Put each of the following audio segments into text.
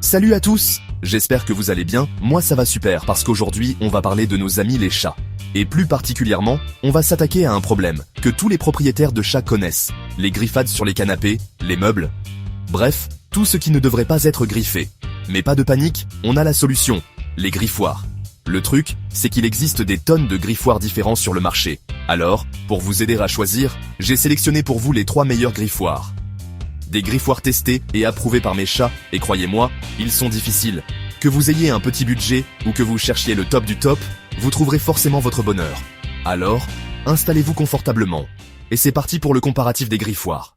Salut à tous, j'espère que vous allez bien, moi ça va super parce qu'aujourd'hui on va parler de nos amis les chats. Et plus particulièrement, on va s'attaquer à un problème que tous les propriétaires de chats connaissent, les griffades sur les canapés, les meubles. Bref, tout ce qui ne devrait pas être griffé. Mais pas de panique, on a la solution, les griffoirs. Le truc, c'est qu'il existe des tonnes de griffoirs différents sur le marché. Alors, pour vous aider à choisir, j'ai sélectionné pour vous les 3 meilleurs griffoirs. Des griffoirs testés et approuvés par mes chats, et croyez-moi, ils sont difficiles. Que vous ayez un petit budget ou que vous cherchiez le top du top, vous trouverez forcément votre bonheur. Alors, installez-vous confortablement. Et c'est parti pour le comparatif des griffoirs.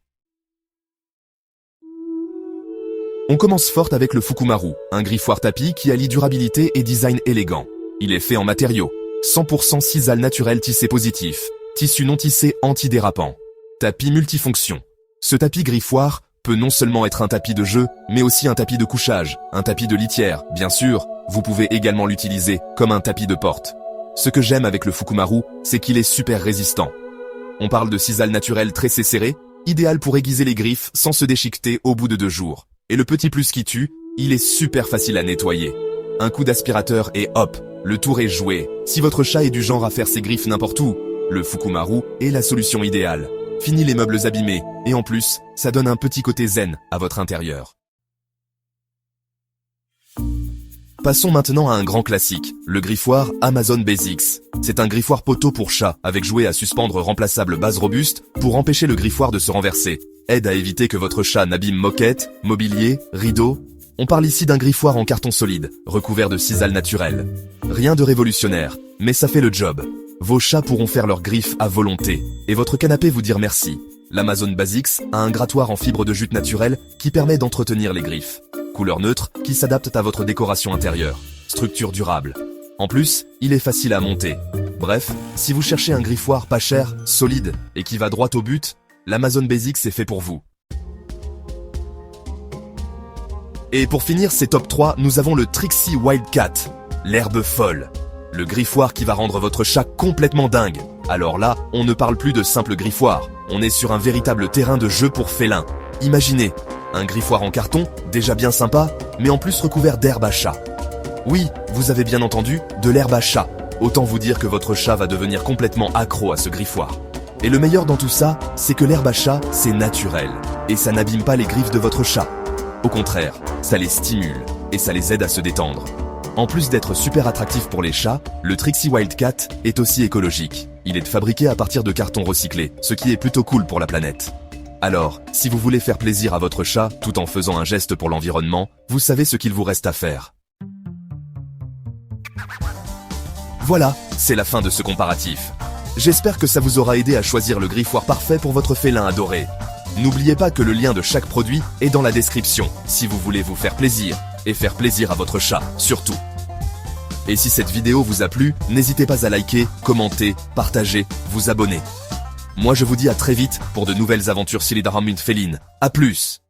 On commence fort avec le Fukumaru, un griffoir tapis qui allie durabilité et design élégant. Il est fait en matériaux 100% sisal naturel tissé positif, tissu non tissé antidérapant, tapis multifonction. Ce tapis griffoir peut non seulement être un tapis de jeu, mais aussi un tapis de couchage, un tapis de litière. Bien sûr, vous pouvez également l'utiliser comme un tapis de porte. Ce que j'aime avec le Fukumaru, c'est qu'il est super résistant. On parle de sisal naturel tressé serré, idéal pour aiguiser les griffes sans se déchiqueter au bout de 2 jours. Et le petit plus qui tue, il est super facile à nettoyer. Un coup d'aspirateur et hop, le tour est joué. Si votre chat est du genre à faire ses griffes n'importe où, le Fukumaru est la solution idéale. Fini les meubles abîmés, et en plus, ça donne un petit côté zen à votre intérieur. Passons maintenant à un grand classique, le griffoir Amazon Basics. C'est un griffoir poteau pour chat, avec jouet à suspendre remplaçable base robuste, pour empêcher le griffoir de se renverser. Aide à éviter que votre chat n'abîme moquette, mobilier, rideaux. On parle ici d'un griffoir en carton solide, recouvert de sisal naturel. Rien de révolutionnaire, mais ça fait le job. Vos chats pourront faire leurs griffes à volonté, et votre canapé vous dire merci. L'Amazon Basics a un grattoir en fibre de jute naturelle qui permet d'entretenir les griffes. Couleur neutre qui s'adapte à votre décoration intérieure. Structure durable. En plus, il est facile à monter. Bref, si vous cherchez un griffoir pas cher, solide et qui va droit au but, l'Amazon Basics est fait pour vous. Et pour finir ces top 3, nous avons le Trixie Wildcat, l'herbe folle. Le griffoir qui va rendre votre chat complètement dingue. Alors là, on ne parle plus de simple griffoir, on est sur un véritable terrain de jeu pour félins. Imaginez, un griffoir en carton, déjà bien sympa, mais en plus recouvert d'herbe à chat. Oui, vous avez bien entendu, de l'herbe à chat. Autant vous dire que votre chat va devenir complètement accro à ce griffoir. Et le meilleur dans tout ça, c'est que l'herbe à chat, c'est naturel. Et ça n'abîme pas les griffes de votre chat. Au contraire, ça les stimule et ça les aide à se détendre. En plus d'être super attractif pour les chats, le Trixie Wildcat est aussi écologique. Il est fabriqué à partir de carton recyclé, ce qui est plutôt cool pour la planète. Alors, si vous voulez faire plaisir à votre chat tout en faisant un geste pour l'environnement, vous savez ce qu'il vous reste à faire. Voilà, c'est la fin de ce comparatif. J'espère que ça vous aura aidé à choisir le griffoir parfait pour votre félin adoré. N'oubliez pas que le lien de chaque produit est dans la description, si vous voulez vous faire plaisir, et faire plaisir à votre chat, surtout. Et si cette vidéo vous a plu, n'hésitez pas à liker, commenter, partager, vous abonner. Moi je vous dis à très vite pour de nouvelles aventures Silidaramund Féline. À plus!